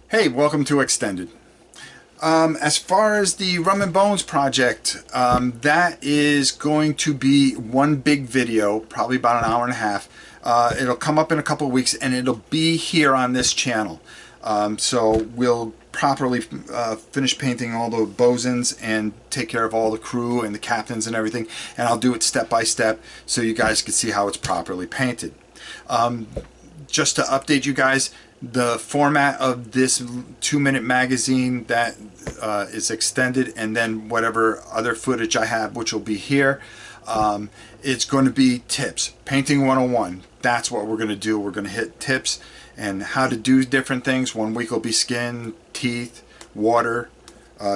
Hey, welcome to Extended. As far as the Rum and Bones project, that is going to be one big video, probably about an hour and a half. It'll come up in a couple of weeks and it'll be here on this channel. So we'll properly finish painting all the bosuns and take care of all the crew and the captains and everything, and I'll do it step by step so you guys can see how it's properly painted. Just to update you guys, the format of this 2-minute magazine that is extended, and then whatever other footage I have, which will be here, it's going to be tips, painting 101. That's what we're going to do. We're going to hit tips and how to do different things. One week will be skin, teeth, water,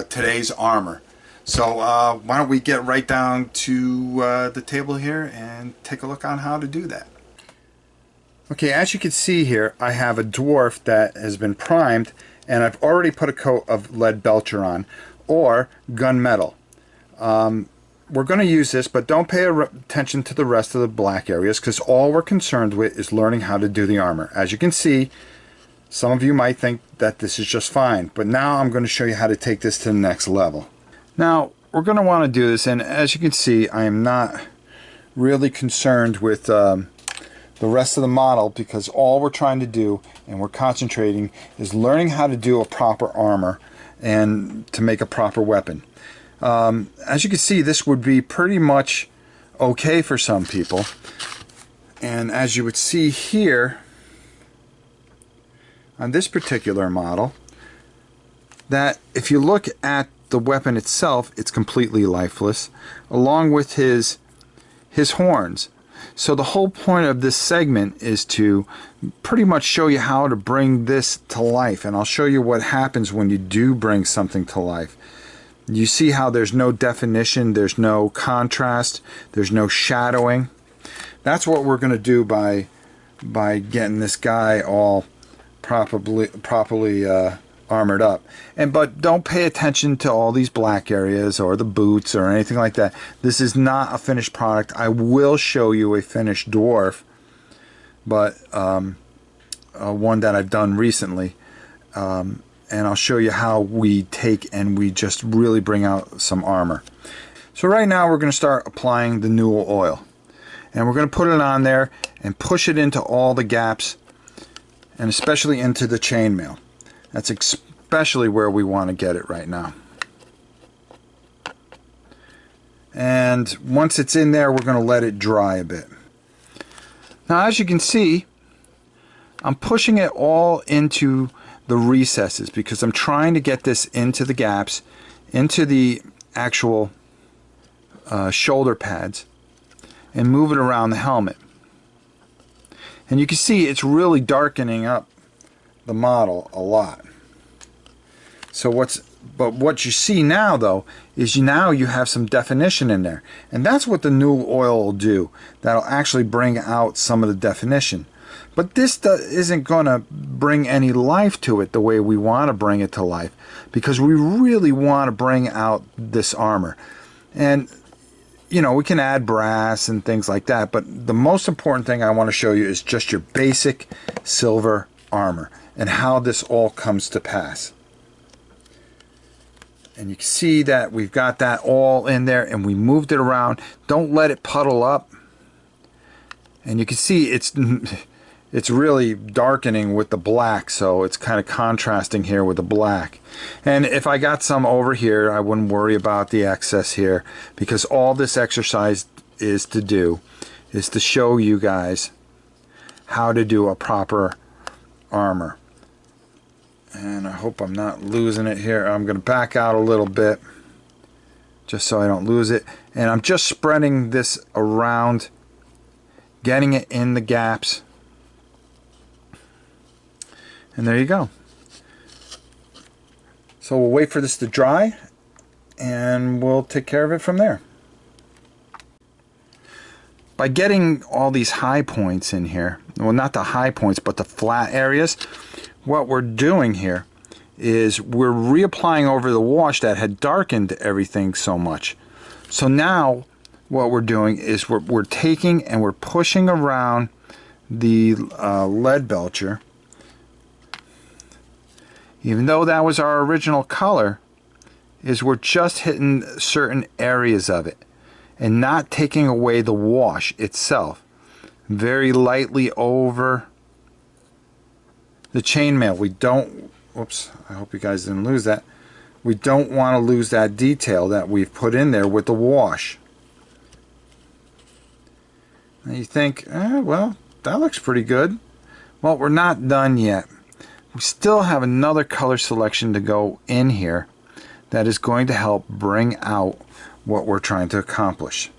today's armor. So why don't we get right down to the table here and take a look on how to do that. Okay, as you can see here, I have a dwarf that has been primed, and I've already put a coat of lead belcher on, or gunmetal. We're going to use this, but don't pay attention to the rest of the black areas, because all we're concerned with is learning how to do the armor. As you can see, some of you might think that this is just fine, but now I'm going to show you how to take this to the next level. Now, we're going to want to do this, and as you can see, I am not really concerned with the rest of the model, because all we're trying to do and we're concentrating is learning how to do a proper armor and to make a proper weapon. As you can see, this would be pretty much okay for some people, and as you would see here on this particular model, that if you look at the weapon itself, it's completely lifeless, along with his horns. So the whole point of this segment is to pretty much show you how to bring this to life, and I'll show you what happens when you do bring something to life. You see how there's no definition, there's no contrast, there's no shadowing. That's what we're going to do by getting this guy all properly armored up. But don't pay attention to all these black areas or the boots or anything like that. This is not a finished product. I will show you a finished dwarf, but one that I've done recently, and I'll show you how we take and we just really bring out some armor. So right now we're going to start applying the Newell oil, and we're going to put it on there and push it into all the gaps, and especially into the chainmail. That's especially where we want to get it right now. And once it's in there, we're going to let it dry a bit. Now, as you can see, I'm pushing it all into the recesses because I'm trying to get this into the gaps, into the actual shoulder pads, and move it around the helmet. And you can see it's really darkening up the model a lot. So what you see now though is now you have some definition in there, and that's what the Newell oil will do. That'll actually bring out some of the definition. But this isn't going to bring any life to it the way we want to bring it to life, because we really want to bring out this armor. And you know, we can add brass and things like that, but the most important thing I want to show you is just your basic silver armor and how this all comes to pass. And you can see that we've got that all in there, and we moved it around. Don't let it puddle up. And you can see it's really darkening with the black, so it's kind of contrasting here with the black. And if I got some over here, I wouldn't worry about the excess here, because all this exercise is to show you guys how to do a proper armor. And I hope I'm not losing it here. I'm going to back out a little bit just so I don't lose it. And I'm just spreading this around, getting it in the gaps. And there you go. So we'll wait for this to dry, and we'll take care of it from there. By getting all these high points in here, well, not the high points, but the flat areas, what we're doing here is we're reapplying over the wash that had darkened everything so much. So now what we're doing is we're taking and we're pushing around the lead belcher, even though that was our original color, is we're just hitting certain areas of it and not taking away the wash itself. Very lightly over the chainmail. We don't, whoops, I hope you guys didn't lose that. We don't want to lose that detail that we've put in there with the wash. And you think, well, that looks pretty good. Well, we're not done yet. We still have another color selection to go in here that is going to help bring out what we're trying to accomplish.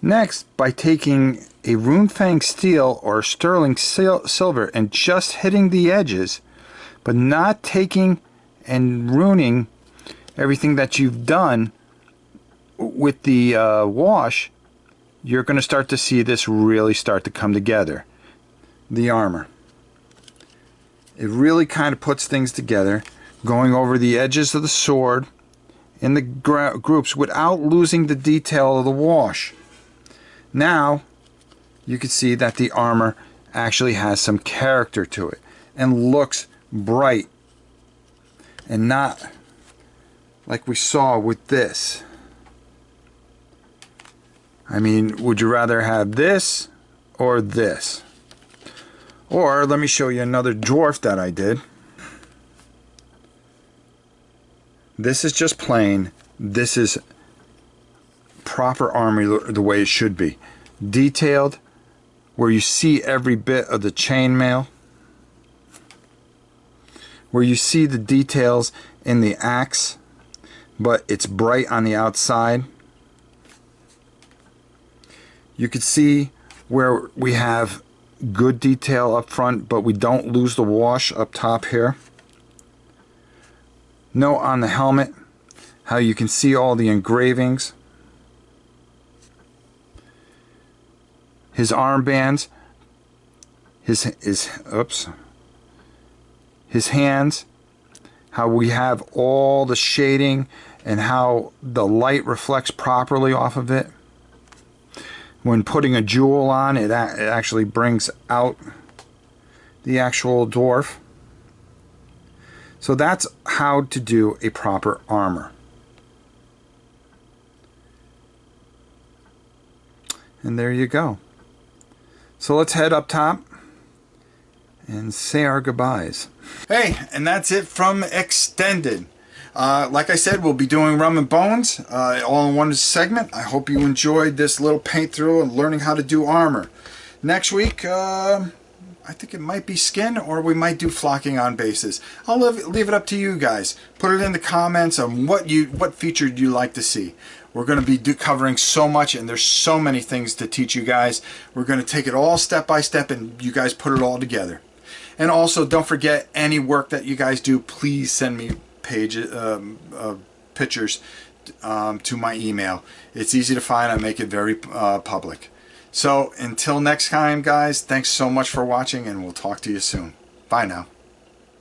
Next, by taking a Rune Fang steel or sterling silver and just hitting the edges, but not taking and ruining everything that you've done with the wash, you're going to start to see this really start to come together. The armor. It really kind of puts things together, going over the edges of the sword in the groups without losing the detail of the wash. Now you can see that the armor actually has some character to it and looks bright and not like we saw with this. I mean, would you rather have this or this? Or let me show you another dwarf that I did. This is just plain. This is proper armor the way it should be. Detailed, where you see every bit of the chainmail, where you see the details in the axe, but it's bright on the outside. You can see where we have good detail up front, but we don't lose the wash up top here. Note on the helmet how you can see all the engravings. His armbands, his hands, how we have all the shading and how the light reflects properly off of it. When putting a jewel on, it actually brings out the actual dwarf. So that's how to do a proper armor. And there you go. So let's head up top and say our goodbyes. Hey, and that's it from Extended. Like I said, we'll be doing Rum and Bones all in one segment. I hope you enjoyed this little paint through and learning how to do armor. Next week, I think it might be skin, or we might do flocking on bases. I'll leave it up to you guys. Put it in the comments on what feature you'd like to see. We're going to be covering so much, and there's so many things to teach you guys. We're going to take it all step by step, and you guys put it all together. And also, don't forget, any work that you guys do, please send me pictures to my email. It's easy to find. I make it very public. So until next time, guys, thanks so much for watching, and we'll talk to you soon. Bye now.